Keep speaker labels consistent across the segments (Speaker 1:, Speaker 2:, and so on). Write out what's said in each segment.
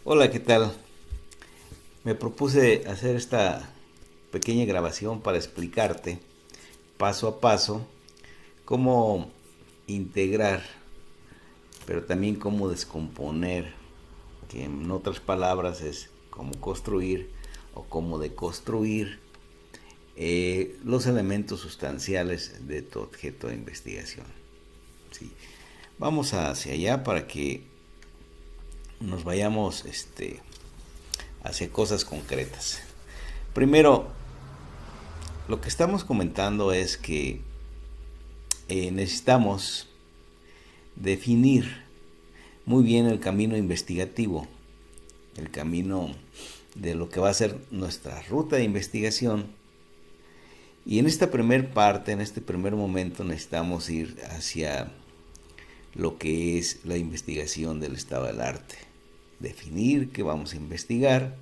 Speaker 1: Hola, ¿qué tal? Me propuse hacer esta pequeña grabación para explicarte paso a paso cómo integrar, pero también cómo descomponer, que en otras palabras es cómo construir o cómo deconstruir los elementos sustanciales de tu objeto de investigación. ¿Sí? Vamos hacia allá para que nos vayamos hacia cosas concretas. Primero, lo que estamos comentando es que necesitamos definir muy bien el camino investigativo, el camino de lo que va a ser nuestra ruta de investigación. Y en esta primer parte, en este primer momento, necesitamos ir hacia lo que es la investigación del estado del arte. Definir qué vamos a investigar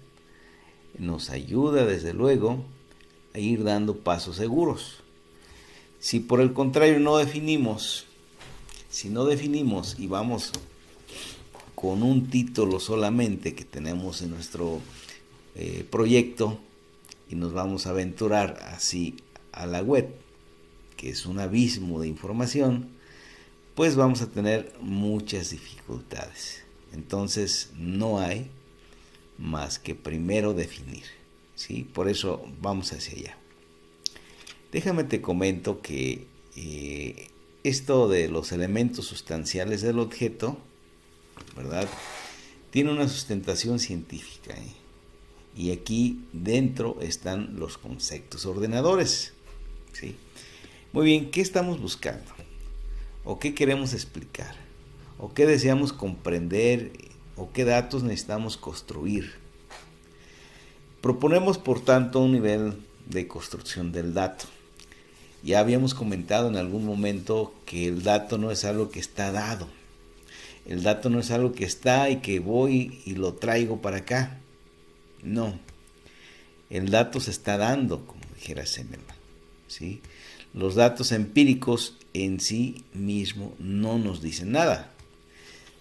Speaker 1: nos ayuda, desde luego, a ir dando pasos seguros. Si por el contrario no definimos, si no definimos y vamos con un título solamente que tenemos en nuestro proyecto y nos vamos a aventurar así a la web, que es un abismo de información, pues vamos a tener muchas dificultades. Entonces no hay más que primero definir, ¿sí? Por eso vamos hacia allá. Déjame te comento que esto de los elementos sustanciales del objeto, ¿verdad? Tiene una sustentación científica, ¿eh? Y aquí dentro están los conceptos ordenadores, ¿sí? Muy bien, ¿qué estamos buscando? ¿O qué queremos explicar? ¿O qué deseamos comprender? ¿O qué datos necesitamos construir? Proponemos, por tanto, un nivel de construcción del dato. Ya habíamos comentado en algún momento que el dato no es algo que está dado. El dato no es algo que está y que voy y lo traigo para acá. No. El dato se está dando, como dijera Semmelman, ¿sí? Los datos empíricos en sí mismo no nos dicen nada.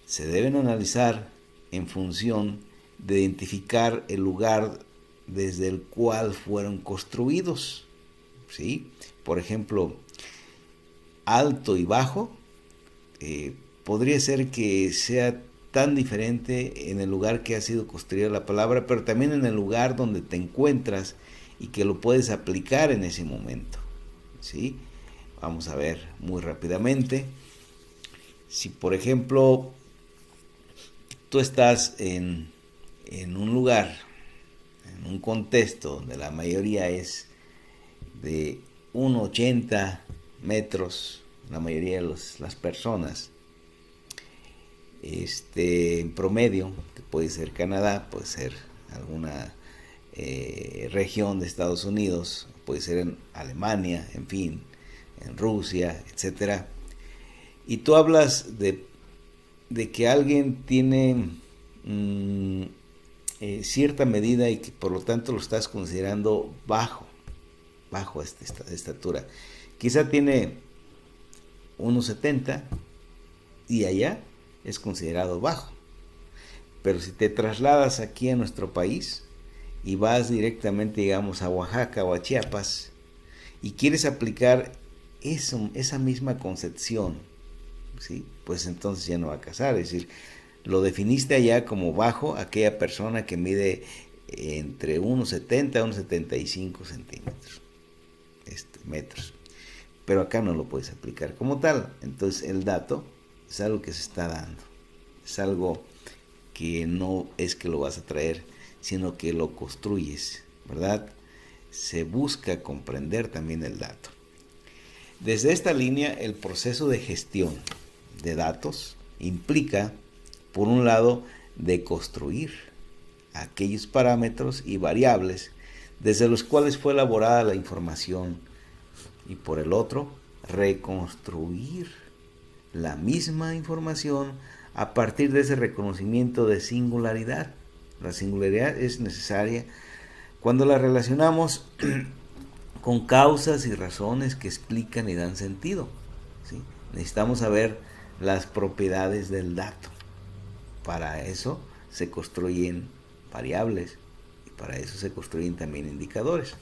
Speaker 1: Se deben analizar en función de identificar el lugar desde el cual fueron construidos, ¿sí? Por ejemplo, alto y bajo, podría ser que sea tan diferente en el lugar que ha sido construida la palabra, pero también en el lugar donde te encuentras y que lo puedes aplicar en ese momento, ¿sí? Vamos a ver muy rápidamente. Si por ejemplo tú estás en un lugar, en un contexto donde la mayoría es de 1,80 metros, la mayoría de las personas, en promedio, que puede ser Canadá, puede ser alguna región de Estados Unidos, puede ser en Alemania, en fin, en Rusia, etcétera. Y tú hablas de que alguien tiene cierta medida y que por lo tanto lo estás considerando bajo esta estatura. Quizá tiene 1,70 y allá es considerado bajo. Pero si te trasladas aquí a nuestro país y vas directamente, digamos, a Oaxaca o a Chiapas y quieres aplicar esa misma concepción, ¿sí? Pues entonces ya no va a casar. Es decir, lo definiste allá como bajo aquella persona que mide entre 1,70 a 1,75 centímetros, metros. Pero acá no lo puedes aplicar como tal. Entonces el dato es algo que se está dando. Es algo que no es que lo vas a traer, sino que lo construyes, ¿verdad? Se busca comprender también el dato. Desde esta línea, el proceso de gestión de datos implica, por un lado, deconstruir aquellos parámetros y variables desde los cuales fue elaborada la información y por el otro, reconstruir la misma información a partir de ese reconocimiento de singularidad. La singularidad es necesaria cuando la relacionamos con causas y razones que explican y dan sentido, ¿sí? Necesitamos saber las propiedades del dato. Para eso se construyen variables y para eso se construyen también indicadores.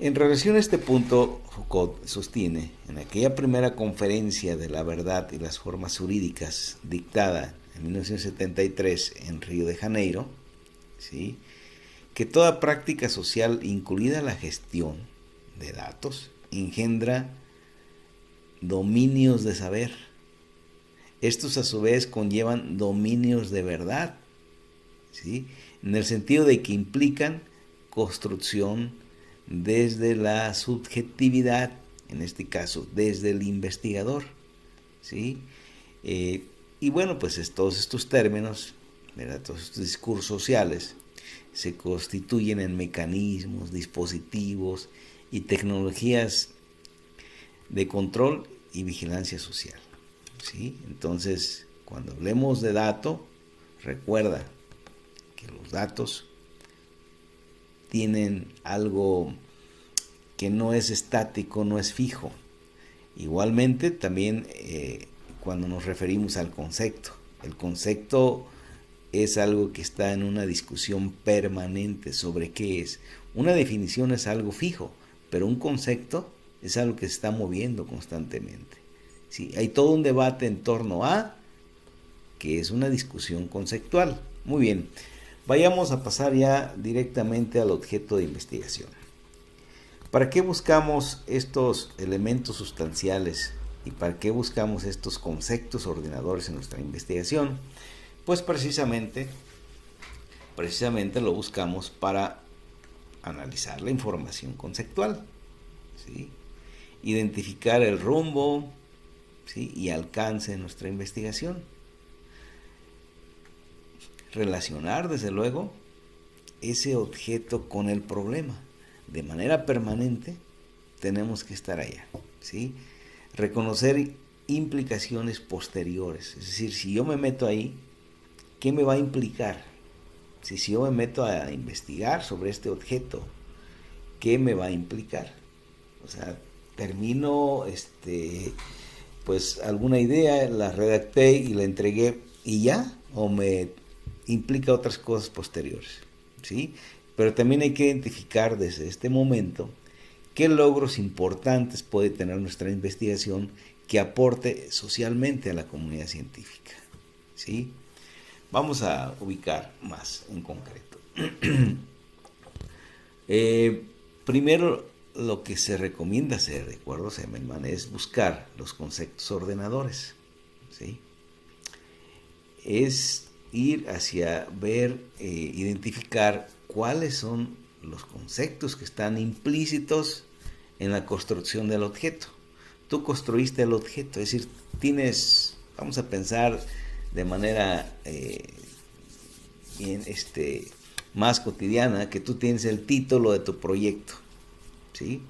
Speaker 1: En relación a este punto, Foucault sostiene, en aquella primera conferencia de la verdad y las formas jurídicas dictada en 1973 en Río de Janeiro, ¿sí?, que toda práctica social, incluida la gestión de datos, engendra dominios de saber. Estos a su vez conllevan dominios de verdad, ¿sí?, en el sentido de que implican construcción desde la subjetividad, en este caso desde el investigador, ¿sí? Y bueno, pues todos estos términos, ¿verdad?, todos estos discursos sociales se constituyen en mecanismos, dispositivos y tecnologías de control y vigilancia social, ¿sí? Entonces, cuando hablemos de dato, recuerda que los datos tienen algo que no es estático, no es fijo. Igualmente, también cuando nos referimos al concepto, el concepto es algo que está en una discusión permanente sobre qué es. Una definición es algo fijo, pero un concepto es algo que se está moviendo constantemente, ¿sí? Hay todo un debate en torno a que es una discusión conceptual. Muy bien, vayamos a pasar ya directamente al objeto de investigación. ¿Para qué buscamos estos elementos sustanciales y para qué buscamos estos conceptos ordenadores en nuestra investigación? Pues precisamente lo buscamos para analizar la información conceptual, ¿sí?, identificar el rumbo, ¿sí?, y alcance de nuestra investigación, relacionar desde luego ese objeto con el problema. De manera permanente tenemos que estar allá, ¿sí?, reconocer implicaciones posteriores, es decir, si yo me meto ahí, ¿qué me va a implicar? Si yo me meto a investigar sobre este objeto, ¿qué me va a implicar? O sea, termino, pues alguna idea, la redacté y la entregué y ya, o me implica otras cosas posteriores, ¿sí? Pero también hay que identificar desde este momento qué logros importantes puede tener nuestra investigación que aporte socialmente a la comunidad científica, ¿sí? Vamos a ubicar más en concreto. Primero, lo que se recomienda hacer, de acuerdo a Semmelmann, es buscar los conceptos ordenadores, ¿sí? Es ir hacia ver, identificar cuáles son los conceptos que están implícitos en la construcción del objeto. Tú construiste el objeto, es decir, tienes, vamos a pensar de manera bien, más cotidiana, que tú tienes el título de tu proyecto, ¿sí?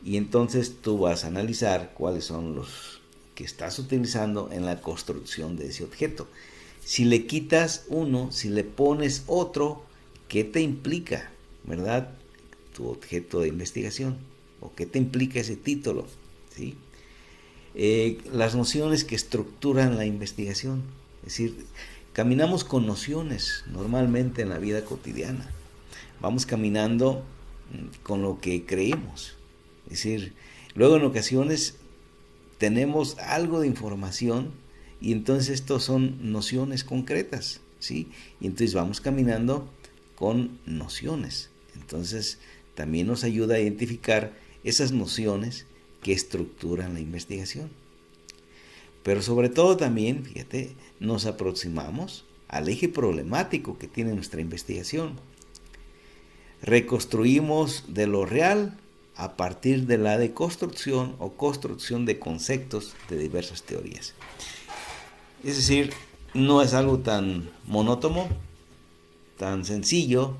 Speaker 1: Y entonces tú vas a analizar cuáles son los que estás utilizando en la construcción de ese objeto. Si le quitas uno, si le pones otro, ¿qué te implica, verdad, tu objeto de investigación? ¿O qué te implica ese título? ¿Sí? Las nociones que estructuran la investigación. Es decir, caminamos con nociones normalmente en la vida cotidiana. Vamos caminando con lo que creemos. Es decir, luego en ocasiones tenemos algo de información y entonces estos son nociones concretas, ¿sí? Y entonces vamos caminando con nociones. Entonces también nos ayuda a identificar esas nociones que estructuran la investigación. Pero sobre todo también, fíjate, nos aproximamos al eje problemático que tiene nuestra investigación. Reconstruimos de lo real a partir de la deconstrucción o construcción de conceptos de diversas teorías. Es decir, no es algo tan monótono, tan sencillo,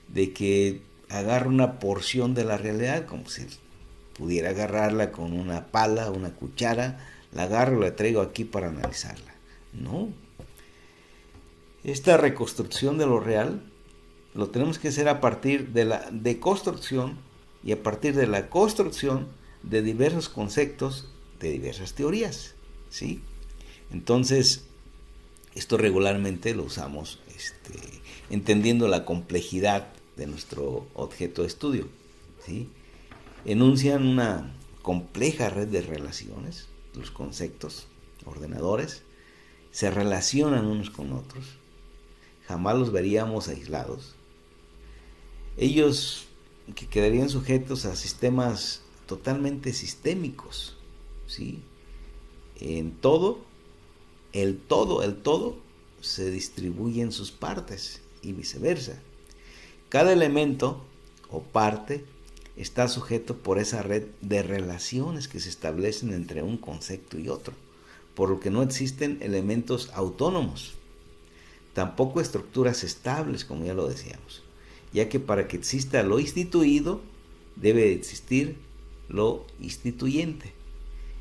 Speaker 1: de que agarro una porción de la realidad, como si pudiera agarrarla con una pala, una cuchara, la agarro y la traigo aquí para analizarla. No. Esta reconstrucción de lo real lo tenemos que hacer a partir de la deconstrucción y a partir de la construcción de diversos conceptos, de diversas teorías, ¿sí? Entonces, Esto regularmente lo usamos entendiendo la complejidad de nuestro objeto de estudio, ¿sí? Enuncian una compleja red de relaciones, los conceptos, ordenadores, se relacionan unos con otros, jamás los veríamos aislados. Ellos que quedarían sujetos a sistemas totalmente sistémicos, ¿sí? En todo, el todo se distribuye en sus partes y viceversa. Cada elemento o parte está sujeto por esa red de relaciones que se establecen entre un concepto y otro, por lo que no existen elementos autónomos, tampoco estructuras estables, como ya lo decíamos, ya que para que exista lo instituido, debe existir lo instituyente.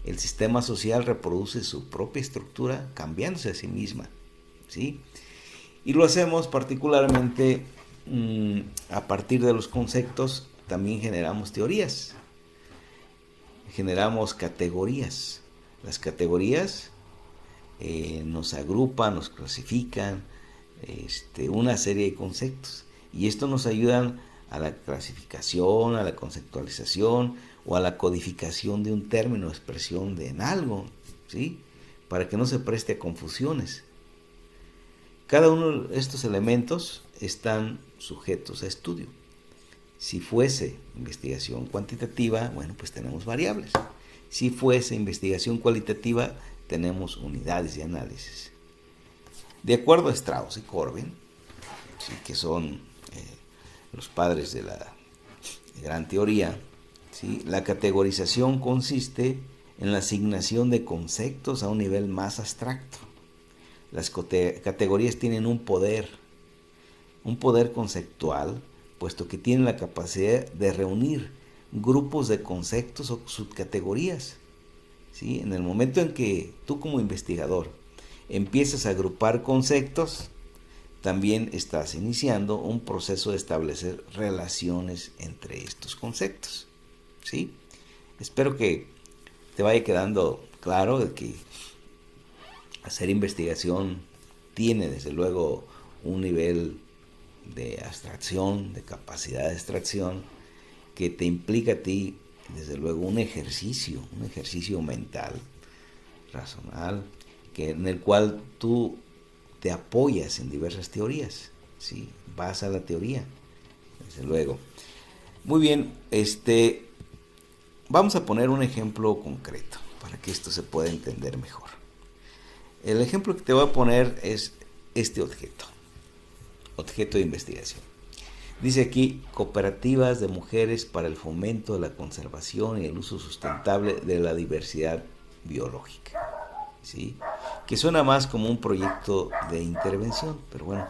Speaker 1: El sistema social reproduce su propia estructura cambiándose a sí misma, ¿sí? Y lo hacemos particularmente a partir de los conceptos. También generamos teorías, generamos categorías. Las categorías nos agrupan, nos clasifican una serie de conceptos, y esto nos ayudan a la clasificación, a la conceptualización o a la codificación de un término o expresión en algo, ¿sí? Para que no se preste a confusiones. Cada uno de estos elementos están sujetos a estudio. Si fuese investigación cuantitativa, bueno, pues tenemos variables. Si fuese investigación cualitativa, tenemos unidades de análisis. De acuerdo a Strauss y Corbin, ¿sí?, que son los padres de la gran teoría, ¿sí?, la categorización consiste en la asignación de conceptos a un nivel más abstracto. Las categorías tienen un poder conceptual, puesto que tienen la capacidad de reunir grupos de conceptos o subcategorías, ¿sí? En el momento en que tú como investigador empiezas a agrupar conceptos, también estás iniciando un proceso de establecer relaciones entre estos conceptos, ¿sí? Espero que te vaya quedando claro de que hacer investigación tiene desde luego un nivel de abstracción, de capacidad de extracción, que te implica a ti desde luego un ejercicio mental, racional, en el cual tú te apoyas en diversas teorías, ¿sí? Vas a la teoría, desde luego. Muy bien, vamos a poner un ejemplo concreto para que esto se pueda entender mejor. El ejemplo que te voy a poner es este objeto de investigación. Dice aquí: cooperativas de mujeres para el fomento de la conservación y el uso sustentable de la diversidad biológica, ¿sí? Que suena más como un proyecto de intervención, pero bueno,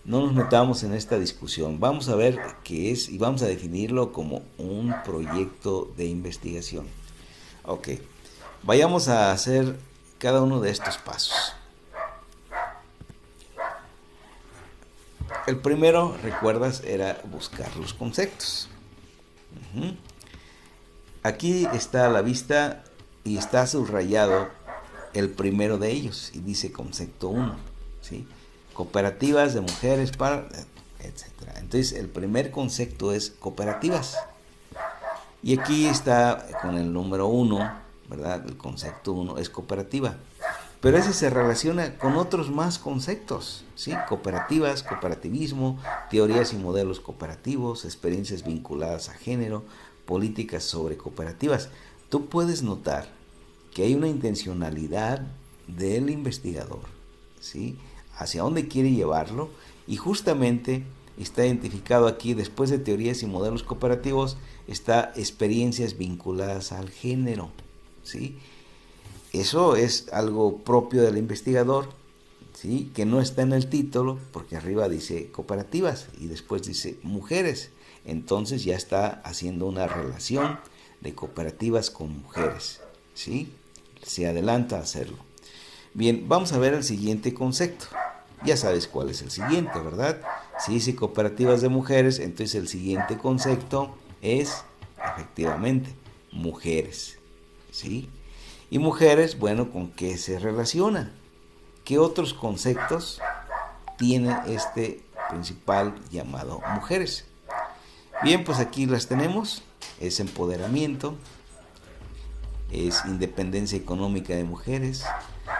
Speaker 1: no nos metamos en esta discusión. Vamos a ver qué es y vamos a definirlo como un proyecto de investigación. Ok, vayamos a hacer cada uno de estos pasos. El primero, recuerdas, era buscar los conceptos. Aquí está a la vista y está subrayado el primero de ellos y dice concepto 1, ¿sí? Cooperativas de mujeres para, etcétera. Entonces el primer concepto es cooperativas. Y aquí está con el número 1, ¿verdad? El concepto 1 es cooperativa. Pero ese se relaciona con otros más conceptos, ¿sí? Cooperativas, cooperativismo, teorías y modelos cooperativos, experiencias vinculadas a género, políticas sobre cooperativas. Tú puedes notar que hay una intencionalidad del investigador, ¿sí? Hacia dónde quiere llevarlo, y justamente está identificado aquí, después de teorías y modelos cooperativos, está experiencias vinculadas al género, ¿sí? Eso es algo propio del investigador, ¿sí? Que no está en el título, porque arriba dice cooperativas y después dice mujeres. Entonces ya está haciendo una relación de cooperativas con mujeres, ¿sí? Se adelanta a hacerlo. Bien, vamos a ver el siguiente concepto. Ya sabes cuál es el siguiente, ¿verdad? Si dice cooperativas de mujeres, entonces el siguiente concepto es, efectivamente, mujeres, ¿sí? Y mujeres, bueno, ¿con qué se relaciona? ¿qué otros conceptos tiene este principal llamado mujeres? Bien, pues aquí las tenemos. Es empoderamiento, es independencia económica de mujeres,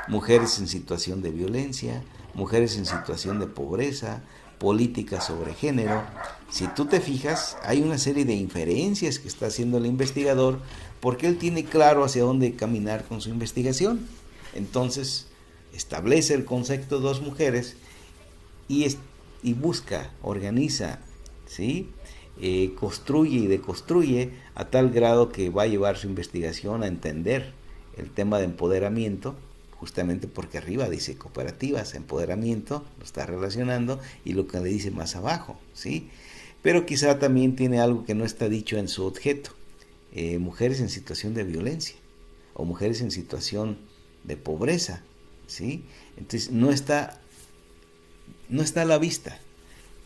Speaker 1: mujeres en situación de violencia, mujeres en situación de pobreza, política sobre género. Si tú te fijas, hay una serie de inferencias que está haciendo el investigador porque él tiene claro hacia dónde caminar con su investigación. Entonces, establece el concepto de dos mujeres y busca, organiza, ¿sí? Construye y deconstruye a tal grado que va a llevar su investigación a entender el tema de empoderamiento, justamente porque arriba dice cooperativas, empoderamiento, lo está relacionando, y lo que le dice más abajo, ¿sí? Pero quizá también tiene algo que no está dicho en su objeto, mujeres en situación de violencia, o mujeres en situación de pobreza, ¿sí? Entonces no está a la vista,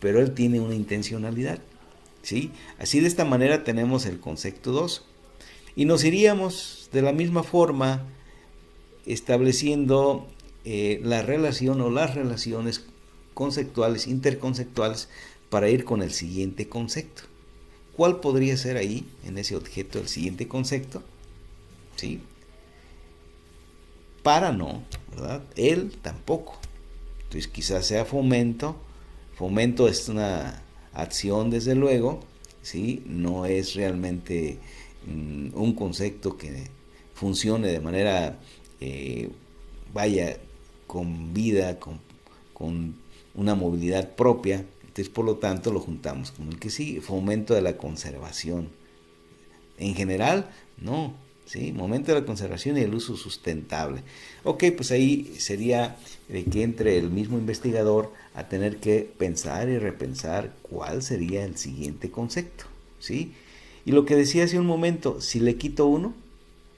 Speaker 1: pero él tiene una intencionalidad, ¿sí? Así, de esta manera tenemos el concepto 2. Y nos iríamos de la misma forma estableciendo la relación o las relaciones conceptuales, interconceptuales, para ir con el siguiente concepto. ¿Cuál podría ser ahí, en ese objeto, el siguiente concepto? ¿Sí? Para no, ¿verdad? Él tampoco. Entonces quizás sea fomento. Fomento es una acción, desde luego, ¿sí? No es realmente un concepto que funcione de manera, con vida, con una movilidad propia. Entonces, por lo tanto, lo juntamos con el que sí, fomento de la conservación. En general, no, ¿sí? Momento de la conservación y el uso sustentable. Ok, pues ahí sería que entre el mismo investigador a tener que pensar y repensar cuál sería el siguiente concepto, ¿sí? Y lo que decía hace un momento, si le quito uno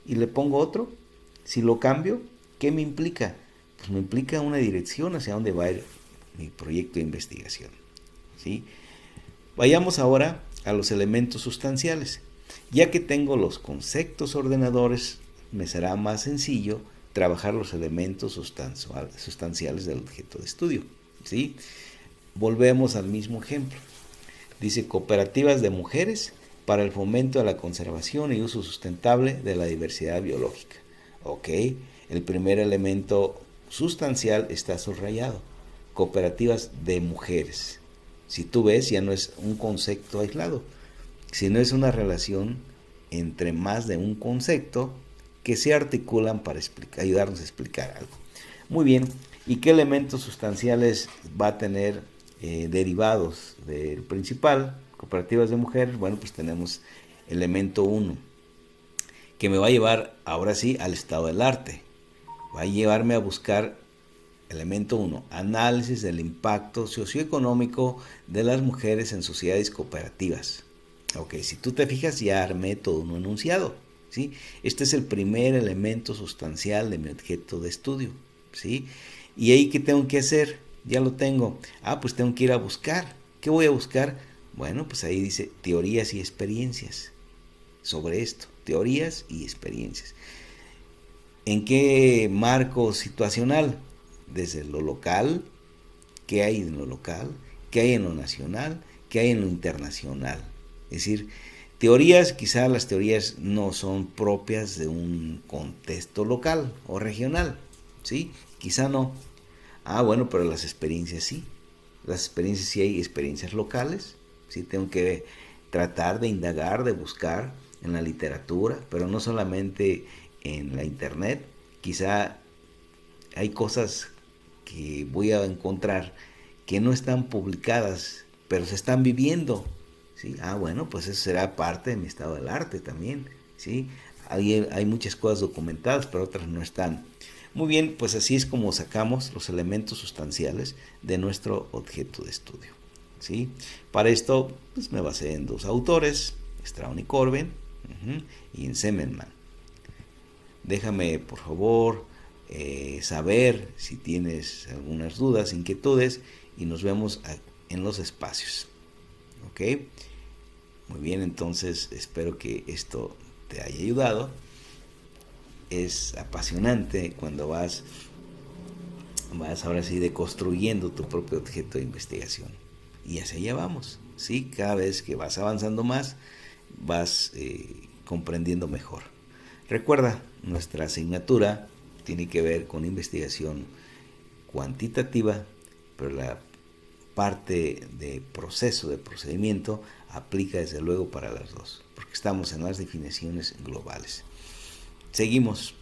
Speaker 1: y le pongo otro, si lo cambio, ¿qué me implica? Pues me implica una dirección hacia dónde va a ir mi proyecto de investigación, ¿sí? Vayamos ahora a los elementos sustanciales. Ya que tengo los conceptos ordenadores, me será más sencillo trabajar los elementos sustanciales del objeto de estudio, ¿sí? Volvemos al mismo ejemplo. Dice cooperativas de mujeres para el fomento de la conservación y uso sustentable de la diversidad biológica. Ok, el primer elemento sustancial está subrayado. Cooperativas de mujeres. Si tú ves, ya no es un concepto aislado, sino es una relación entre más de un concepto que se articulan para ayudarnos a explicar algo. Muy bien, ¿y qué elementos sustanciales va a tener derivados del principal, cooperativas de mujeres? Bueno, pues tenemos elemento 1, que me va a llevar ahora sí al estado del arte. Va a llevarme a buscar elemento 1, análisis del impacto socioeconómico de las mujeres en sociedades cooperativas. Ok, si tú te fijas, ya armé todo un enunciado, ¿sí? Este es el primer elemento sustancial de mi objeto de estudio, ¿sí? ¿Y ahí qué tengo que hacer? Ya lo tengo. Pues tengo que ir a buscar. ¿Qué voy a buscar? Bueno, pues ahí dice teorías y experiencias sobre esto. Teorías y experiencias. ¿En qué marco situacional? Desde lo local, ¿qué hay en lo local? ¿Qué hay en lo nacional? ¿Qué hay en lo internacional? Es decir, teorías, quizá las teorías no son propias de un contexto local o regional, ¿sí? Quizá no. Bueno, pero las experiencias sí. Las experiencias sí, hay experiencias locales, ¿sí? Tengo que tratar de indagar, de buscar en la literatura, pero no solamente en la internet. Quizá hay cosas que voy a encontrar que no están publicadas, pero se están viviendo, ¿sí? Bueno, pues eso será parte de mi estado del arte también, ¿sí? Hay muchas cosas documentadas, pero otras no están. Muy bien, pues así es como sacamos los elementos sustanciales de nuestro objeto de estudio, ¿sí? Para esto, pues me basé en dos autores, Strawn y Corbin, y en Zemelman. Déjame, por favor, saber si tienes algunas dudas, inquietudes, y nos vemos en los espacios. ¿Ok? Muy bien, entonces espero que esto te haya ayudado. Es apasionante cuando vas vas ahora sí deconstruyendo tu propio objeto de investigación. Y hacia allá vamos, ¿sí? Cada vez que vas avanzando más, vas comprendiendo mejor. Recuerda, nuestra asignatura tiene que ver con investigación cuantitativa, pero la parte de proceso, de procedimiento, aplica desde luego para las dos, porque estamos en las definiciones globales. Seguimos.